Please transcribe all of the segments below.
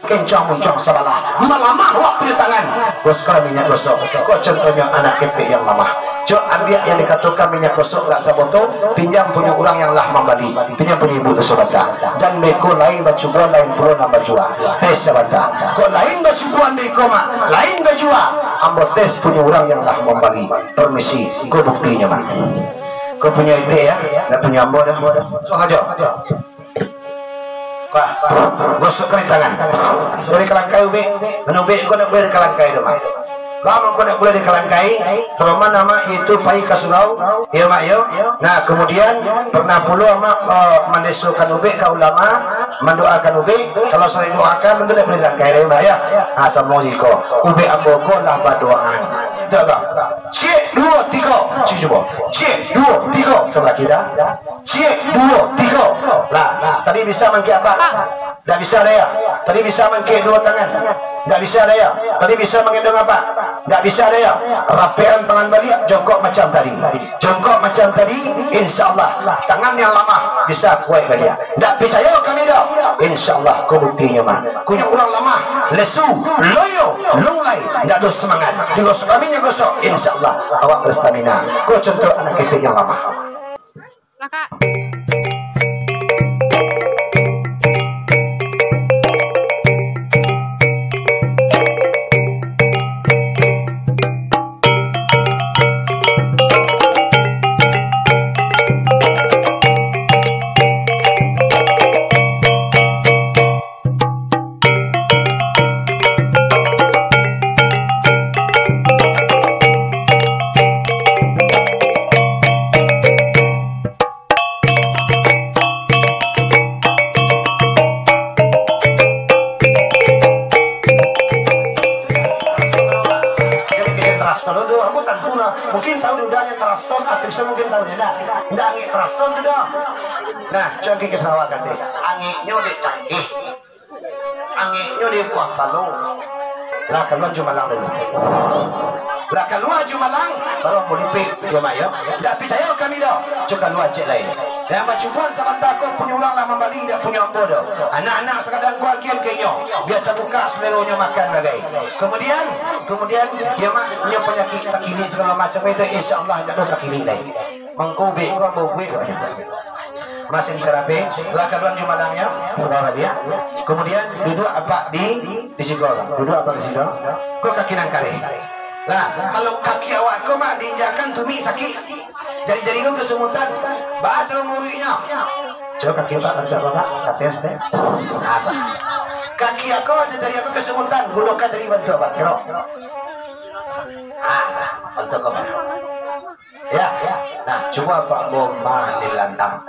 kencang muncang sabalah malamah wak punya tangan bos kalau minyak gosok kok contohnya anak ketik yang lamah cok ambil yang dikatakan minyak gosok gak saboto pinjam punya orang yang lah membali pinjam punya ibu tersebata dan meko lain bacubuan lain puluh nambah jua tes sabata kok lain bacubuan meko mak lain bajua ambo tes punya orang yang lah membali permisi kau buktinya mak kau punya ide ya gak punya ambo dah sok aja Pak, gosok kering tangan. Dari kelangkai ube, ube kau nak boleh di kelangkai dong. Lama kau nak boleh di kelangkai. Selama nama itu pai kasurau, ya mak yo. Nah kemudian pernah puluh mak mendesukan ube ke ulama, mendoakan ube. Kalau saya doakan tentu nak boleh di kelangkai deh mak ya. Asal mau jiko, ube aboko lah berdoaan. Tidak. Cik 2 3, cik coba. Cik 2 3 sebelah kita. Cik 2 3. Lah, tadi bisa mangkik apa? Tak bisa dia. Tadi bisa mangkik 2 tangan. Tak bisa dia. Tadi bisa mengendong apa? Tak bisa dia. Rapian tangan balik, jongkok macam tadi. Jongkok macam tadi, insya-Allah tangan yang lama bisa kuat balik. Tak percaya kami dah. Insya-Allah kau buktinya mah. Kunya orang lama, lesu, loyo, lunglai, tak ada semangat. Digosok kami nya gosok, insya-Allah awak berstamina. Kau contoh anak kita yang lama. Kak. Mungkin tahu dudanya terason atau bisa mungkin tahu dia tidak angin terason sudah. Nah canggih ke sawah kata anginnya dia canggih anginnya dia buah kalung lah keluar Jumalang dulu lah keluar Jumalang baru boleh pik dia mayo tidak percaya kami dah cuma keluar cek lain yang berjumpa sama takut punya orang lama balik dia punya ambo dah anak-anak sekadang kuagian kayaknya biar terbuka seluruhnya makan bagai kemudian dia maknya penyakit takini segala macam itu insyaAllah tidak ada takini lain mengkubik kau mau buik masih terapi lah keluar Jumalangnya bawa dia kemudian duduk apa di sekolah duduk apa di situ kau kaki nangkare lah kalau kaki awak kau mak diinjakan tumi sakit jari-jari kau kesemutan baca muridnya coba kaki awak ada apa tes teh kaki aku jari aku kesemutan gunakan dari bantu apa kerok bantu kau ya nah coba Pak Bomba dilantang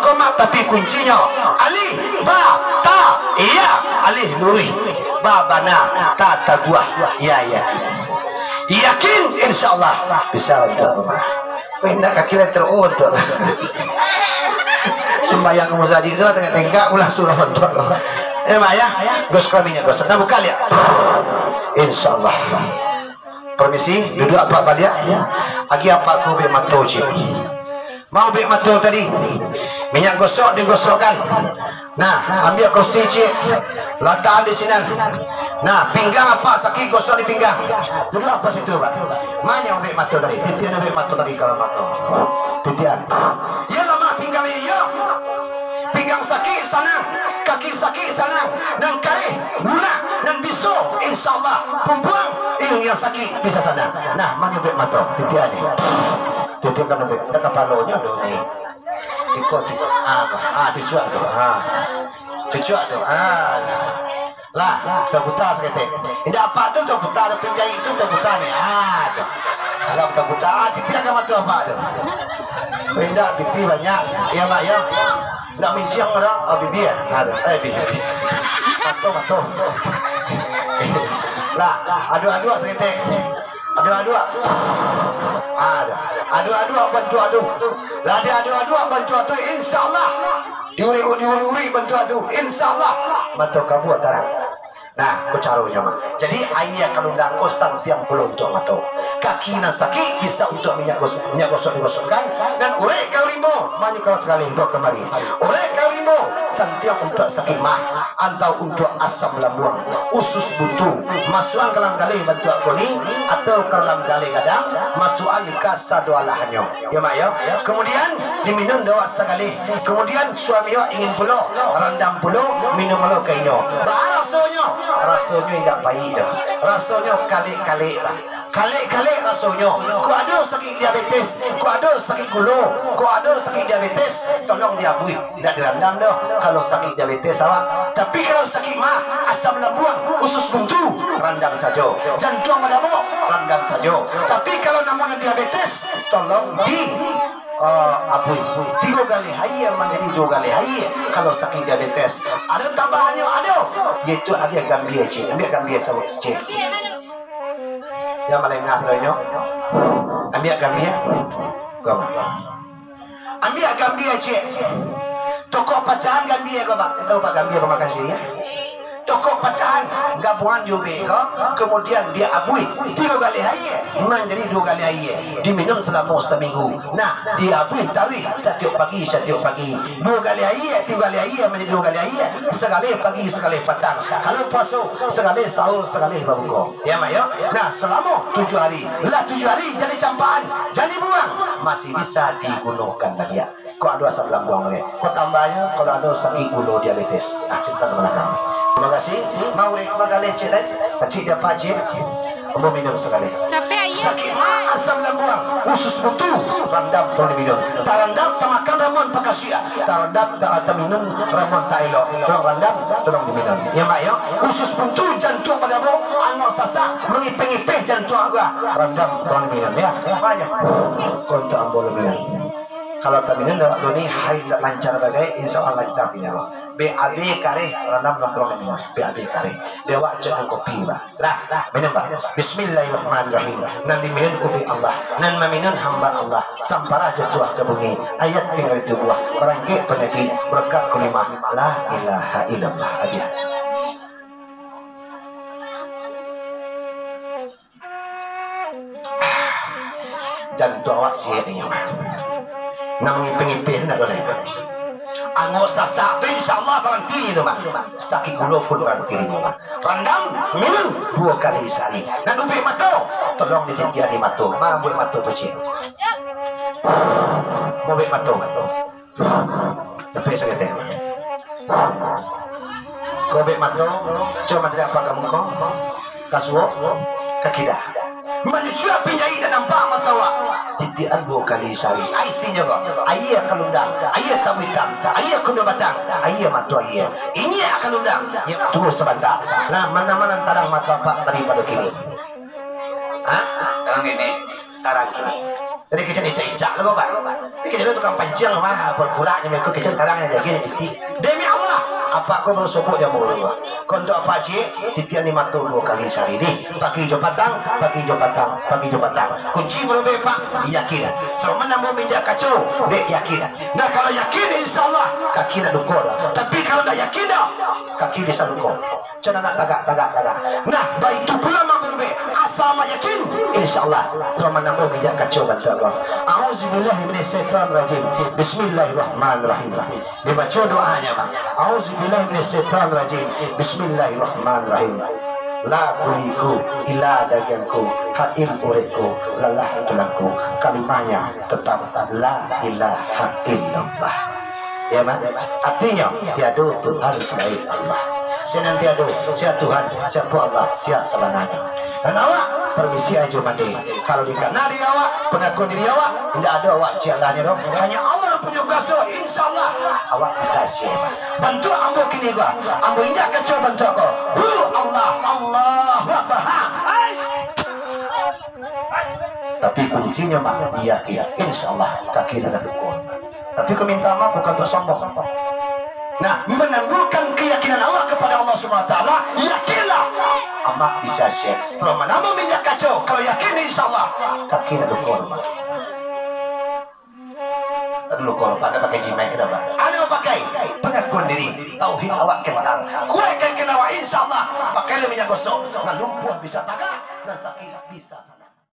koma tapi kuncinya alif ba ta iya alif nuri ba bana ta taqwa ya yakin insyaallah bisa untuk rumah pindah kaki teruntuk sembahyang musajid itu tengah-tengah ulah surah untuk mak ya gos kaminya gos nah buka lihat insyaallah permisi duduk apa balik agi apa ku be matoji mau be mato tadi minyak gosok digosokkan nah ambil kursi cik letakkan di sini nah pinggang apa sakit gosok di pinggang duduk apa situ pak mana be mato tadi titian be mato tadi kalau mato titian ya lama pinggang ya pinggang sakit sana kaki sakit sana dan kari lunak dan bisu insyaallah pembuang yang sakit bisa sana nah mana be mato titian ni titian kan be ada kepalanya do ni ikut cucuk tu cucuk tu lah terputar sekete tidak apa tu terputar penjahit tu terputar ni kalau terputar titian kan mata apa tu tidak titi banyak ya mak ya nak minciang orang bibi ada bibi matu lah adu-adu sekete adu-adu adu-adu bantu lah dia adu-adu bantu insyaallah diuri bantu insyaallah bantu kamu tarang nah aku carunya mah jadi ayah kalau ndak kosan tiang belum untuk mato kaki nan sakit bisa untuk minyak gosok digosokkan dan urek kaurimo banyak kau sekali dua kemari urek kaurimo santiang untuk sakit mah atau untuk asam lambung usus buntu masukan ke dalam galih bantu aku ni atau ke dalam galih gadang masukan ke sadualahannya ya mak ya kemudian diminum doa sekali kemudian suami ingin pulau rendam pulau minum lo kainyo rasanya tidak pahit dah rasanya kalik-kalik lah kalik-kalik rasanya ku ada sakit diabetes ku ada sakit gula ku ada sakit diabetes tolong diabui tidak direndam dah kalau sakit diabetes awak tapi kalau sakit mah asam lambung usus buntu rendam saja jantung menabuk rendam saja tapi kalau namanya diabetes tolong di abui 3 kali hari menjadi 2 kali hari kalau sakit diabetes ada tambahannya ada yaitu ada gambia cik ambil gambia sawit cik yang melengah sebenarnya ambil gambia ambil gambia cik toko pecahan gambia kau pak tahu pak gambia pemakan sini ya toko pecahan gabungan juga kemudian dia abui 3 kali hari menjadi 2 kali hari diminum selama seminggu nah dia abui tarik setiap pagi 2 kali hari 3 kali hari menjadi 2 kali hari sekali pagi sekali petang kalau puasa sekali sahur sekali berbuka ya mak ya nah selama 7 hari lah 7 hari jadi campaan jadi buang masih bisa digunakan lagi ya kau ada asam lambung lagi kau tambahnya kalau ada sakit gula diabetes simpan ke belakang. Terima kasih. Mau magaleh cik dan cik dapat cik. Mau minum sekali. Sakit mah asam lambung, usus buntu, rendam tolong minum. Tak rendam tak makan ramuan pakasia. Tak rendam tak minum ramuan tak elok. Tolong rendam tolong diminum. Ya mak ya. Usus buntu jantung pada bau, anak sasak mengipih-ipih jantung agak. Rendam tolong minum ya. Banyak. Kontak ambol minum. Kalau tak minum dah ni haid tak lancar bagai insyaallah lancar dia. BAB kare rendam dokter minum BAB kare dia wak jangan kopi bah lah minum bah bismillahirrahmanirrahim nan diminum ubi Allah nan meminum hamba Allah sampara jatuh ke bumi ayat tinggal itu buah berangkit penyakit berkat kelima la ilaha illallah adia jantung awak sihat ni nak mengipih-ipih nak boleh anggo sasak tu insyaallah berhenti itu mak sakit gula pun berhenti mak rendam minum 2 kali sehari dan ubi mata tolong ditiap di mata ma buat mata tu cik mau buat mata tapi sakit teh kau buat mata cuma tidak apa kamu kau kasuo kakidah menyuap penjahit dan nampak mata awak titian 2 kali sehari isinya kok ayah akan undang ayah tamu hitam ayah kuno batang ayah mata ayah ini akan undang ya tunggu sebentar nah mana-mana tarang mata pak daripada kini tarang kini Jadi kita ni cicak lah Pak. Ini kita tukang pancing mah pura-puranya mereka kita tarangnya lagi titi. Demi Allah, apa kau bersopok yang mulu? Kau untuk apa cik? Titian ni matu 2 kali sehari ni. Pagi jam petang, pagi jam petang, pagi jam petang. Kunci berapa Pak? Yakin. Selama nak minjak kacau, dek yakin. Nah kalau yakin insya Allah kaki nak dukor. Tapi kalau tak yakin dah, kaki bisa dukor. Jangan nak tagak. Nah baik itu pula mak berbe. Asal mak yakin, insya Allah selama nak minjak kacau bantu aku. Auzubillahi minasyaitonirrajim. Bismillahirrahmanirrahim. Dibaca doanya Pak. Auzubillahi minasyaitonirrajim. Bismillahirrahmanirrahim. La kuliku ila dagianku ha'il uriku lalah tulangku kalimahnya tetap la ilaha illallah. Ya Mak, artinya tiada Tuhan selain Allah. Senantiasa siapa Tuhan, siapa Allah, siapa sebenarnya. Dan awak permisi aja mandi. Kalau dikenal di awak, pengakuan diri awak, tidak ada awak jalannya dong. Hanya Allah yang punya kuasa. Insya Allah awak bisa siapa. Bantu ambo kini gua, ambo injak kacau bantu aku. Allah, Akbar. Tapi kuncinya Mak, iya, insya Allah kaki dengan dukun. Tapi kau minta maaf bukan untuk sombong. Nah, menangguhkan keyakinan awak kepada Allah Subhanahu Wa Taala, yakinlah amak bisa share. Selama nama minyak kacau, kalau yakin insya Allah kaki nak dukun. Dulu korban ada pakai jimat ada Pak. Ada pakai pengakuan diri, tauhid awak kental. Kue kan awak insya Allah pakai minyak gosok, nah lumpuh bisa tagak, dan sakit bisa sana.